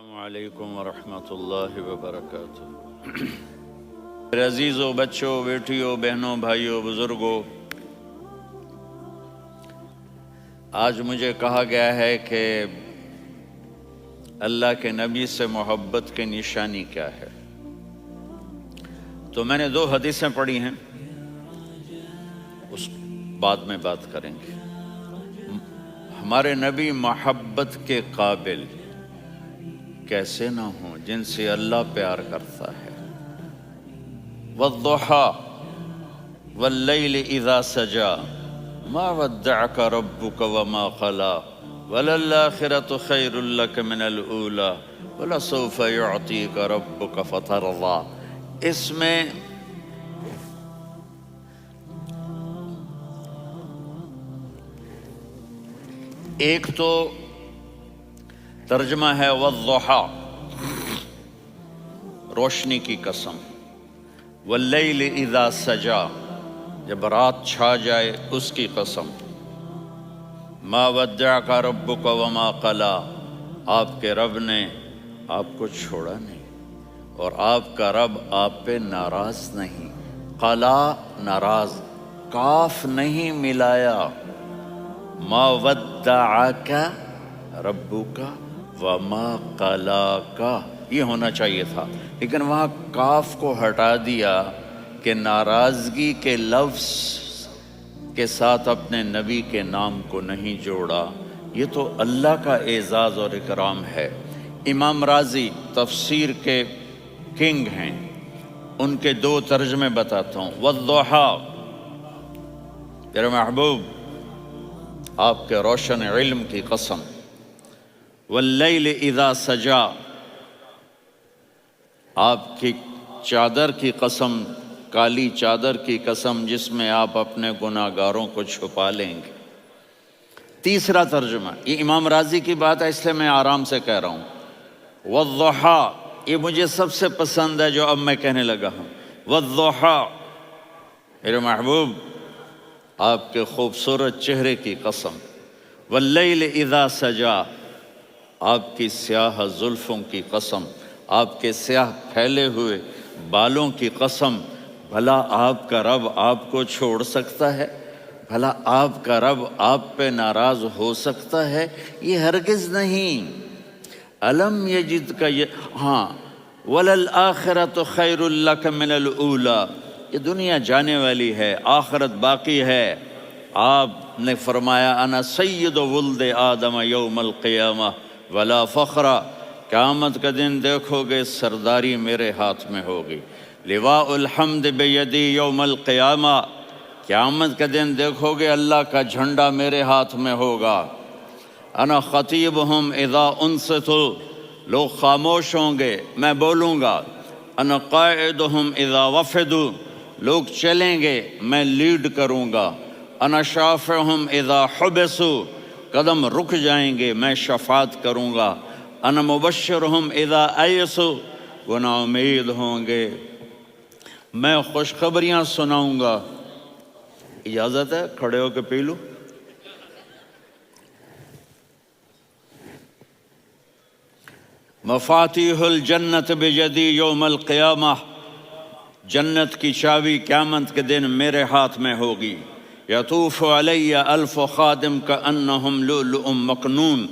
السلام علیکم ورحمۃ اللہ وبرکاتہ۔ میرے عزیزوں، بچوں، بیٹیوں، بہنوں، بھائیوں، بزرگوں، آج مجھے کہا گیا ہے کہ اللہ کے نبی سے محبت کی نشانی کیا ہے، تو میں نے 2 حدیثیں پڑھی ہیں، اس بعد میں بات کریں گے۔ ہمارے نبی محبت کے قابل کیسے نہ ہوں جن سے اللہ پیار کرتا ہے۔ وَالضُّحَى وَاللَّيْلِ إِذَا سَجَى مَا وَدَّعَكَ رَبُّكَ وَمَا قَلَى وَلَلْآخِرَةُ خَيْرٌ لَكَ مِنَ الْأُولَى وَلَسَوْفَ يُعْطِيكَ رَبُّكَ فَتَرْضَى۔ اس میں ایک تو ترجمہ ہے وَالضُّحَى، روشنی کی قسم، وَاللَّيْلِ إِذَا سَجَى، جب رات چھا جائے اس کی قسم، مَا وَدَّعَكَ رَبُّكَ وَمَا قَلَى، آپ کے رب نے آپ کو چھوڑا نہیں اور آپ کا رب آپ پہ ناراض نہیں۔ قلا ناراض، کاف نہیں ملایا، مَا وَدَّعَكَ رَبُّكَ وَمَا قَلَاكَ یہ ہونا چاہیے تھا، لیکن وہاں کاف کو ہٹا دیا کہ ناراضگی کے لفظ کے ساتھ اپنے نبی کے نام کو نہیں جوڑا۔ یہ تو اللہ کا اعزاز اور اکرام ہے۔ امام راضی تفسیر کے کنگ ہیں، ان کے 2 ترجمے بتاتا ہوں۔ وَالضُّحَى، میرے محبوب آپ کے روشن علم کی قسم، وَاللَّيْلِ إِذَا سَجَى، آپ کی چادر کی قسم، کالی چادر کی قسم جس میں آپ اپنے گناہ گاروں کو چھپا لیں گے۔ تیسرا ترجمہ، یہ امام راضی کی بات ہے اس لیے میں آرام سے کہہ رہا ہوں۔ وَالضُّحَى، یہ مجھے سب سے پسند ہے جو اب میں کہنے لگا ہوں۔ وَالضُّحَى، میرے محبوب آپ کے خوبصورت چہرے کی قسم، وَاللَّيْلِ إِذَا سَجَى، آپ کی سیاہ زلفوں کی قسم، آپ کے سیاہ پھیلے ہوئے بالوں کی قسم، بھلا آپ کا رب آپ کو چھوڑ سکتا ہے؟ بھلا آپ کا رب آپ پہ ناراض ہو سکتا ہے؟ یہ ہرگز نہیں۔ الم یجد کا ہاں، وَلَلْآخِرَةُ خَيْرٌ لَكَ مِنَ الْأُولَى، یہ دنیا جانے والی ہے، آخرت باقی ہے۔ آپ نے فرمایا انا سید ولد آدم یوم القیامہ ولا فخر، قیامت کا دن دیکھو گے سرداری میرے ہاتھ میں ہوگی۔ لواء الحمد بیدی یوم القیامہ، قیامت کا دن دیکھو گے اللہ کا جھنڈا میرے ہاتھ میں ہوگا۔ انا خطیبہم اذا انصتوا، لوگ خاموش ہوں گے میں بولوں گا۔ انا قائدہم اذا وفدوا، لوگ چلیں گے میں لیڈ کروں گا۔ انا شافعہم اذا حبسوا، قدم رک جائیں گے میں شفاعت کروں گا۔ انا مبشرہم اذا ایسوا، وہ نا امید ہوں گے میں خوشخبریاں سناؤں گا۔ اجازت ہے کھڑے ہو کے پی لوں؟ مفاتیح الجنت بیدی یوم القیامہ، جنت کی چابی قیامت کے دن میرے ہاتھ میں ہوگی۔ یطوف علی الف خادم کانہم لؤلؤ مکنون،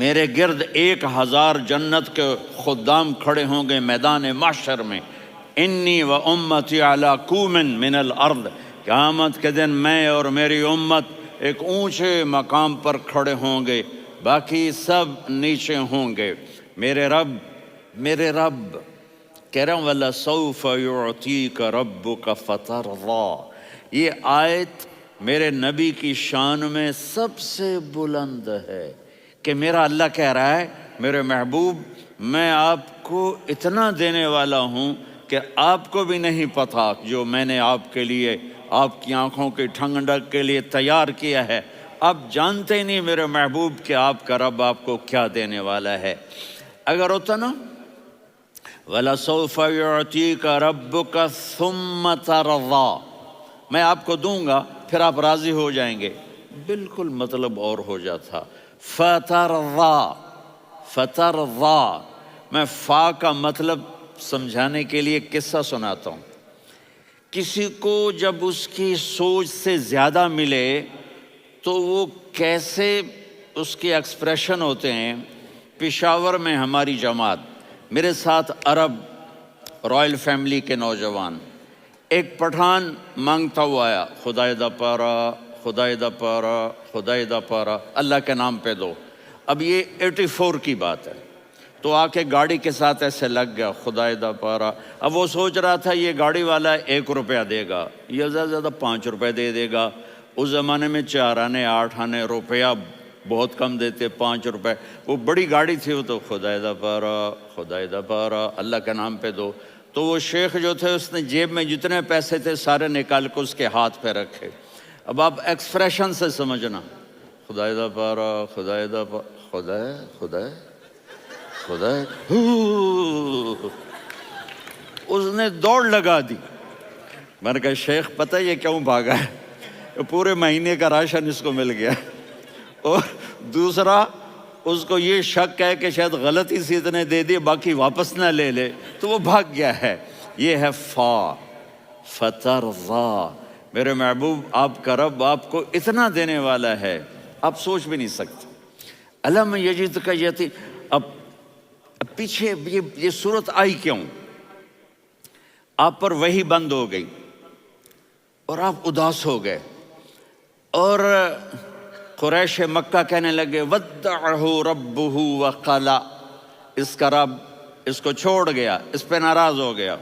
میرے گرد 1000 جنت کے خدام کھڑے ہوں گے میدان محشر میں۔ انی و امتی علی کوم من الارض، قیامت کے دن میں اور میری امت ایک اونچے مقام پر کھڑے ہوں گے، باقی سب نیچے ہوں گے۔ میرے رب کہہ رہا ہوں وَلَسَوْفَ يُعْطِيكَ رَبُّكَ فَتَرْضَى، یہ آیت میرے نبی کی شان میں سب سے بلند ہے کہ میرا اللہ کہہ رہا ہے میرے محبوب میں آپ کو اتنا دینے والا ہوں کہ آپ کو بھی نہیں پتا جو میں نے آپ کے لیے، آپ کی آنکھوں کی ٹھنڈک کے لیے تیار کیا ہے۔ آپ جانتے نہیں میرے محبوب کہ آپ کا رب آپ کو کیا دینے والا ہے۔ اگر ہوتا نا وَلَسَوْفَ يُعْطِيكَ رَبُّكَ ثُمَّ تَرْضَى، میں آپ کو دوں گا پھر آپ راضی ہو جائیں گے، بالکل مطلب اور ہو جاتا۔ فَتَرْضَى، فترضا، میں فا کا مطلب سمجھانے کے لیے قصہ سناتا ہوں۔ کسی کو جب اس کی سوچ سے زیادہ ملے تو وہ کیسے اس کے ایکسپریشن ہوتے ہیں۔ پشاور میں ہماری جماعت، میرے ساتھ عرب رائل فیملی کے نوجوان، ایک پٹھان مانگتا ہوا آیا، خدائے دا پارا، خدائے دا پارا، خدائے دا پارا، اللہ کے نام پہ دو۔ اب یہ 84 کی بات ہے، تو آ کے گاڑی کے ساتھ ایسے لگ گیا، خدائے دا پارا۔ اب وہ سوچ رہا تھا یہ گاڑی والا 1 روپیہ دے گا یا زیادہ زیادہ 5 روپے دے دے گا۔ اس زمانے میں 4 آنے 8 آنے روپیہ بہت کم دیتے، 5 روپے، وہ بڑی گاڑی تھی، وہ تو خدائے دا پارا، خدائے دا پارا، اللہ کے نام پہ دو۔ تو وہ شیخ جو تھے اس نے جیب میں جتنے پیسے تھے سارے نکال کے اس کے ہاتھ پہ رکھے۔ اب آپ ایکسپریشن سے سمجھنا، خدائے دا پارا، خدائے دا پارا، خدائے خدائے خدائے، اس نے دوڑ لگا دی۔ میں نے کہا شیخ پتہ یہ کیوں بھاگا ہے؟ پورے مہینے کا راشن اس کو مل گیا، اور دوسرا اس کو یہ شک ہے کہ شاید غلطی سے اتنے دے دیے باقی واپس نہ لے لے، تو وہ بھاگ گیا ہے۔ یہ ہے فا، فترضا۔ میرے محبوب آپ کا رب آپ کو اتنا دینے والا ہے آپ سوچ بھی نہیں سکتے۔ الم یجد کا یتیم، اب پیچھے یہ صورت آئی کیوں؟ آپ پر وحی بند ہو گئی اور آپ اداس ہو گئے، اور قریش مکہ کہنے لگے ودعہ ربہ وقلا، اس کا رب اس کو چھوڑ گیا، اس پہ ناراض ہو گیا۔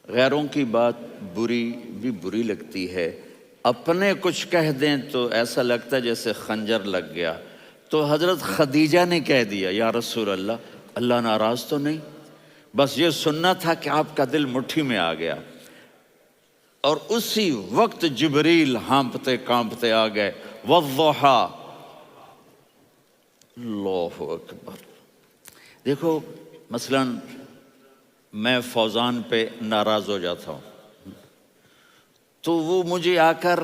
غیروں کی بات بری لگتی ہے، اپنے کچھ کہہ دیں تو ایسا لگتا ہے جیسے خنجر لگ گیا۔ تو حضرت خدیجہ نے کہہ دیا یا رسول اللہ، اللہ ناراض تو نہیں؟ بس یہ سننا تھا کہ آپ کا دل مٹھی میں آ گیا۔ اور اسی وقت جبریل ہانپتے کانپتے آ گئے، والضحا، اللہ اکبر۔ دیکھو مثلا میں فوزان پہ ناراض ہو جاتا ہوں تو وہ مجھے آ کر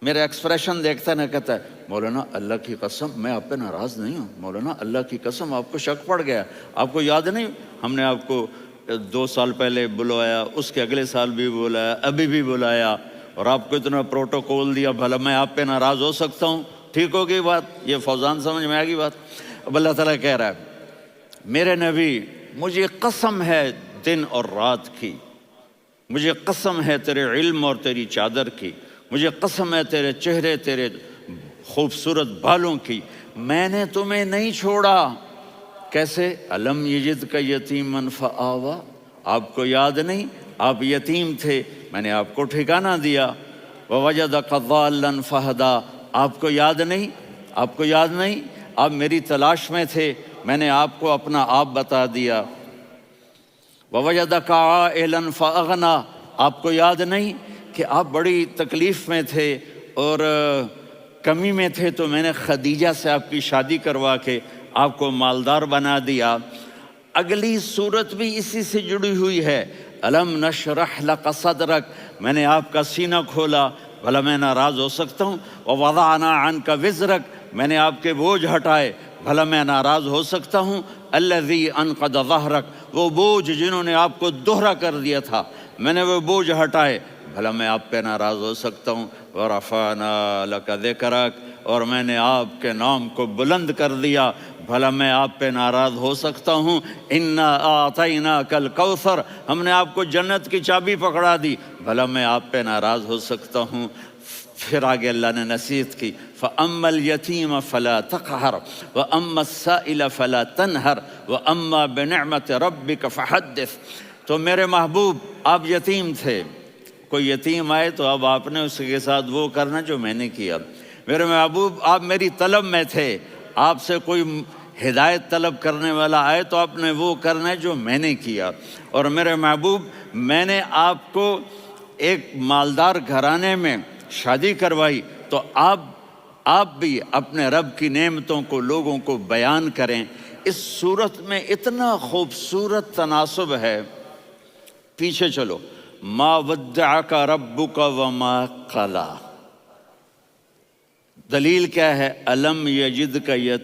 میرا ایکسپریشن دیکھتا ہے، نہ کہتا ہے مولانا اللہ کی قسم میں آپ پہ ناراض نہیں ہوں، مولانا اللہ کی قسم آپ کو شک پڑ گیا، آپ کو یاد نہیں ہم نے آپ کو 2 سال پہلے بلوایا، اس کے اگلے سال بھی بلایا، ابھی بھی بلایا، اور آپ کو اتنا پروٹوکول دیا، بھلا میں آپ پہ ناراض ہو سکتا ہوں؟ ٹھیک ہوگی بات؟ یہ فوزان سمجھ میں آ گئی بات؟ اب اللہ تعالیٰ کہہ رہا ہے میرے نبی مجھے قسم ہے دن اور رات کی، مجھے قسم ہے تیرے علم اور تیری چادر کی، مجھے قسم ہے تیرے چہرے تیرے خوبصورت بالوں کی، میں نے تمہیں نہیں چھوڑا۔ کیسے؟ الم یجد کا یتیما فآوا، آپ کو یاد نہیں آپ یتیم تھے، میں نے آپ کو ٹھکانہ دیا۔ ووجدک ضالا فہدا، آپ کو یاد نہیں، آپ کو یاد نہیں آپ میری تلاش میں تھے، میں نے آپ کو اپنا آپ بتا دیا۔ ووجدک عائلا فاغنا، آپ کو یاد نہیں کہ آپ بڑی تکلیف میں تھے اور کمی میں تھے، تو میں نے خدیجہ سے آپ کی شادی کروا کے آپ کو مالدار بنا دیا۔ اگلی صورت بھی اسی سے جڑی ہوئی ہے، الم نشرح لک صدرک، میں نے آپ کا سینہ کھولا، بھلا میں ناراض ہو سکتا ہوں؟ ووضعنا عنک وزرک، میں نے آپ کے بوجھ ہٹائے، بھلا میں ناراض ہو سکتا ہوں؟ الذی انقض ظہرک، وہ بوجھ جنہوں نے آپ کو دوہرا کر دیا تھا، میں نے وہ بوجھ ہٹائے، بھلا میں آپ پہ ناراض ہو سکتا ہوں؟ ورفعنا لک ذکرک، اور میں نے آپ کے نام کو بلند کر دیا، بھلا میں آپ پہ ناراض ہو سکتا ہوں؟ انا اعطیناک الکوثر، ہم نے آپ کو جنت کی چابی پکڑا دی، بھلا میں آپ پہ ناراض ہو سکتا ہوں؟ پھر آگے اللہ نے نصیحت کی، فَأَمَّا الْيَتِيمَ فَلَا تَقْهَرْ وَأَمَّا السَّائِلَ فَلَا تَنْهَرْ وَأَمَّا بِنِعْمَةِ رَبِّكَ فَحَدِّثْ۔ تو میرے محبوب آپ یتیم تھے، کوئی یتیم آئے تو اب آپ نے اس کے ساتھ وہ کرنا جو میں نے کیا۔ میرے محبوب آپ میری طلب میں تھے، آپ سے کوئی ہدایت طلب کرنے والا آئے تو آپ نے وہ کرنا ہے جو میں نے کیا۔ اور میرے محبوب میں نے آپ کو ایک مالدار گھرانے میں شادی کروائی، تو آپ بھی اپنے رب کی نعمتوں کو لوگوں کو بیان کریں۔ اس صورت میں اتنا خوبصورت تناسب ہے، پیچھے چلو، ما ودعک ربک وما قلی، دلیل کیا ہے؟ الم یجدک یتیم